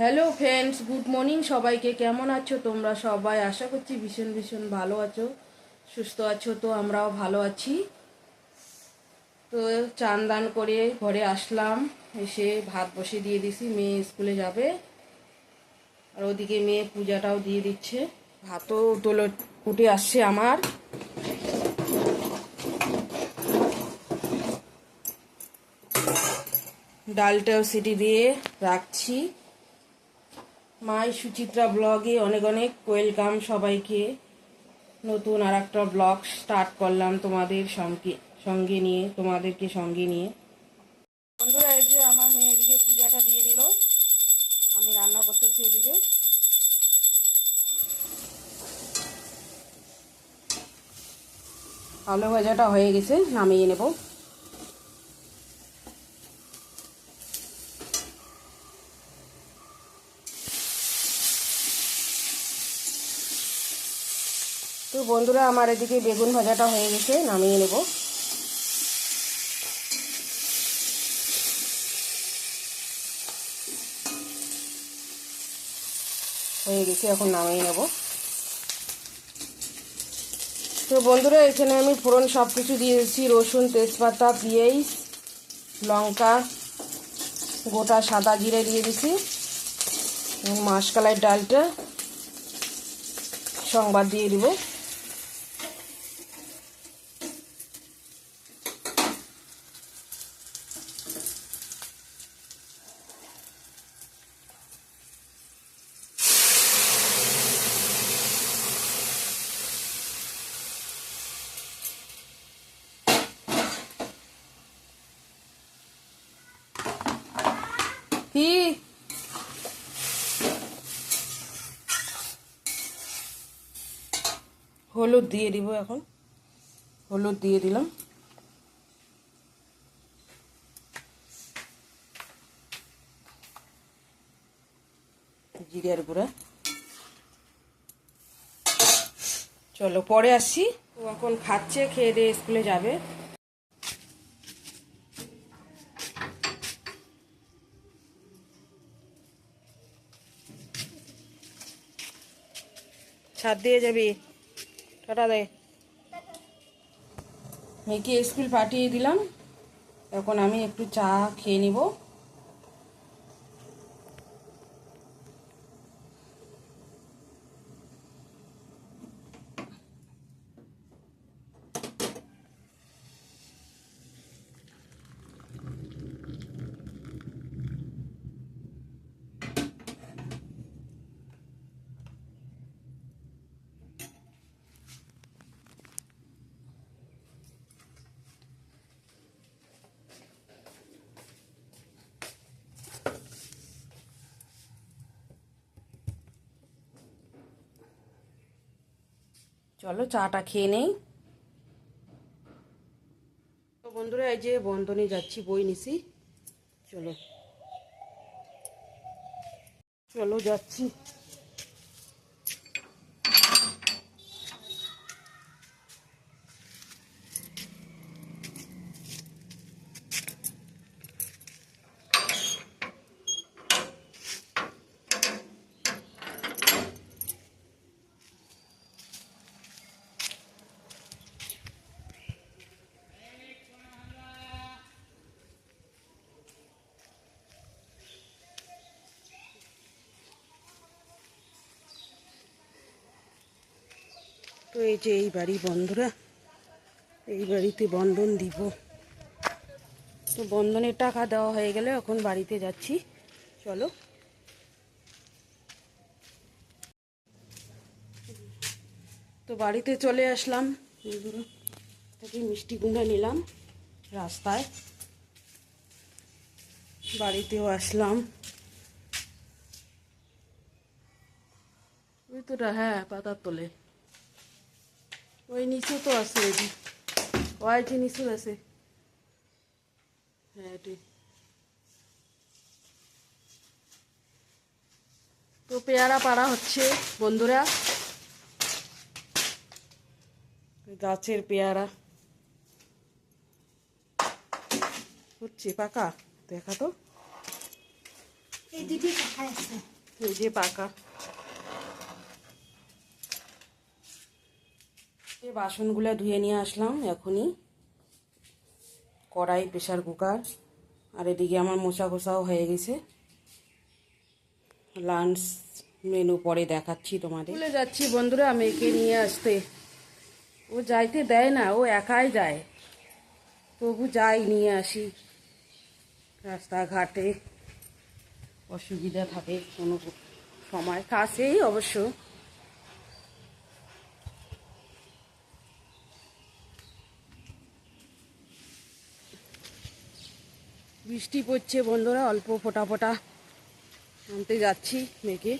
Hello friends, good morning সবাইকে। কেমন আছো তোমরা সবাই? আশা করছি ভীষণ ভীষণ ভালো আছো, সুস্থ আছো। তো আমরাও ভালো আছি। তো চান দান করে ঘরে আসলাম, এসে ভাত বসিয়ে দিয়ে দিছি। মেয়ে স্কুলে যাবে, আর ওদিকে মেয়ে পূজাটাও দিয়ে দিচ্ছে। ভাতও তোলে উঠে আসছে আমার। ডালটাও সিটি দিয়ে রাখছি। মাই সুচিত্রা ব্লগে অনেক অনেক ওয়েলকাম সবাইকে। নতুন আর একটা ব্লগ স্টার্ট করলাম তোমাদের সঙ্গে নিয়ে, তোমাদেরকে সঙ্গে নিয়ে। বন্ধুরা, এই যে আমার মেয়ে এদিকে পূজাটা দিয়ে দিল, আমি রান্না করতেছি এদিকে। আলু ভাজাটা হয়ে গেছে, নামিয়ে নেব। তো বন্ধুরা, আমার এদিকে বেগুন ভাজাটা হয়ে গেছে, নামিয়ে নেব। হয়ে গেছে, এখন নামিয়ে নেব। তো বন্ধুরা, এখানে আমি ফোড়ন সব কিছু দিয়ে দিচ্ছি। রসুন, তেজপাতা, পেঁয়াজ, লঙ্কা, গোটা সাদা জিরে দিয়ে দিচ্ছি। মাসকলাই ডালটা সংবাদ দিয়ে দিব। কি হলুদ দিয়ে দিব, এখন হলুদ দিয়ে দিলাম। জিরের গুঁড়া। চলো পরে আসছি। ও এখন খাচ্ছে, খেয়ে দিয়ে স্কুলে যাবে। ছাদ দিয়ে যাবি? টাটা দে। মেয়েকে স্কুল পাঠিয়ে দিলাম, এখন আমি একটু চা খেয়ে নিব। চলো চাটা খেয়ে নেই। তো বন্ধুরা, এই যে বন্ধনে যাচ্ছি, বই নিছি। চলো চলো যাচ্ছি। তো এই যে এই বাড়ি বন্ধুরা, এই বাড়িতে বন্ধন দিব। তো বন্ধনের টাকা দেওয়া হয়ে গেলে এখন বাড়িতে যাচ্ছি। চলো। তো বাড়িতে চলে আসলাম। থেকে মিষ্টি কুমড়া নিলাম রাস্তায়, বাড়িতেও আসলাম। ওই তো হ্যাঁ, পাতার তোলে ওই নিচে তো আছে, ওই যে নিচে আছে। হ্যাঁ এটি। তো পেয়ারা পাড়া হচ্ছে বন্ধুরা, গাছের পেয়ারা হচ্ছে পাকা। দেখা তো, এই দিদি পাকা আছে। এই যে পাকা। এই বাসনগুলো ধুয়ে নিয়ে আসলাম এখনই। কড়াই, প্রেসার কুকার, আর এদিকে আমার মোছা কোষাও হয়ে গেছে। লাঞ্চ মেনু পরে দেখাচ্ছি তোমাদের। ভুলে যাচ্ছি বন্ধুরা মেয়েকে নিয়ে আসতে। ও যাইতে দেয় না, ও একাই যায়, তবু যাই নিয়ে আসি। রাস্তাঘাটে অসুবিধা থাকে কোনো সময়, কাছেই অবশ্য। বৃষ্টি পড়ছে বন্ধুরা, অল্প ফোঁটা ফোঁটা আনতে যাচ্ছি মেয়েকে।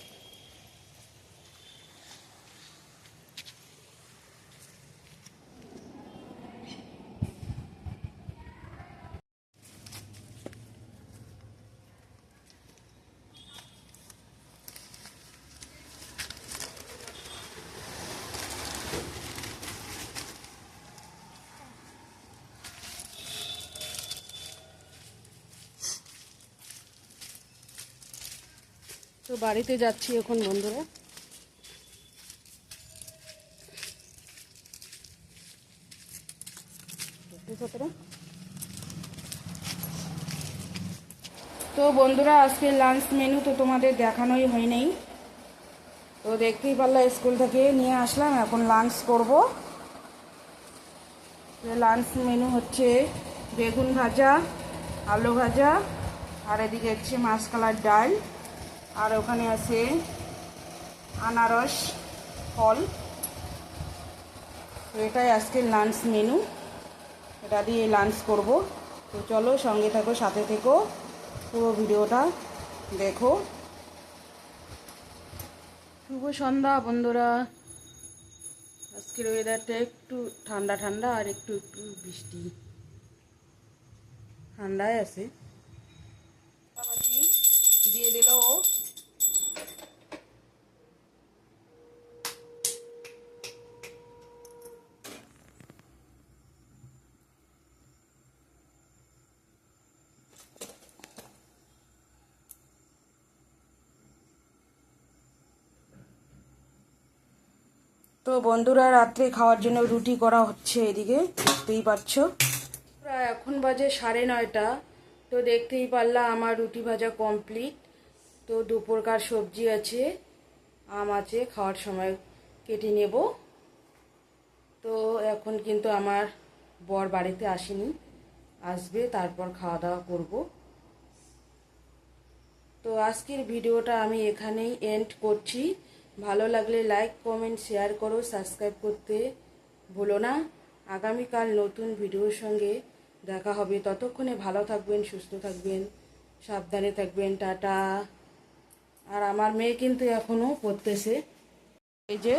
তো বাড়িতে যাচ্ছি এখন বন্ধুরা। তো বন্ধুরা আজকে লাঞ্চ মেনু তো তোমাদের দেখানোই হয়নি। তো দেখতেই পারলা স্কুল থেকে নিয়ে আসলাম, এখন লাঞ্চ করব। লাঞ্চ মেনু হচ্ছে বেগুন ভাজা, আলু ভাজা, আর এদিকে হচ্ছে মাছকালার ডাল, আর ওখানে আছে আনারস ফল। তো এটাই আজকের লাঞ্চ মেনু, এটা দিয়ে লাঞ্চ করব। তো চলো সঙ্গে থাকো, সাথে থেকো, পুরো ভিডিওটা দেখো। শুভ সন্ধ্যা বন্ধুরা। আজকের ওয়েদারটা একটু ঠান্ডা ঠান্ডা, আর একটু একটু বৃষ্টি, ঠান্ডায় আছে। দিয়ে দিল ও। তো বন্ধুরা রাত্রে খাওয়ার জন্য রুটি করা হচ্ছে, এদিকে দেখতেই পাচ্ছ। প্রায় এখন বাজে 9:30। তো দেখতেই পারলা আমার রুটি ভাজা কমপ্লিট। তো দুপুরকার সবজি আছে, আম আছে, খাওয়ার সময় কেটে নেব। তো এখন কিন্তু আমার বর বাড়িতে আসেনি, আসবে, তারপর খাওয়া দাওয়া করব। তো আজকের ভিডিওটা আমি এখানেই এন্ড করছি। ভালো লাগলে লাইক, কমেন্ট, শেয়ার করো, সাবস্ক্রাইব করতে ভুলো না। আগামীকাল নতুন ভিডিওর সঙ্গে দেখা হবে। ততক্ষণে ভালো থাকবেন, সুস্থ থাকবেন, সাবধানে থাকবেন। টাটা। আর আমার মেয়ে কিন্তু এখনও পড়তেছে, এই যে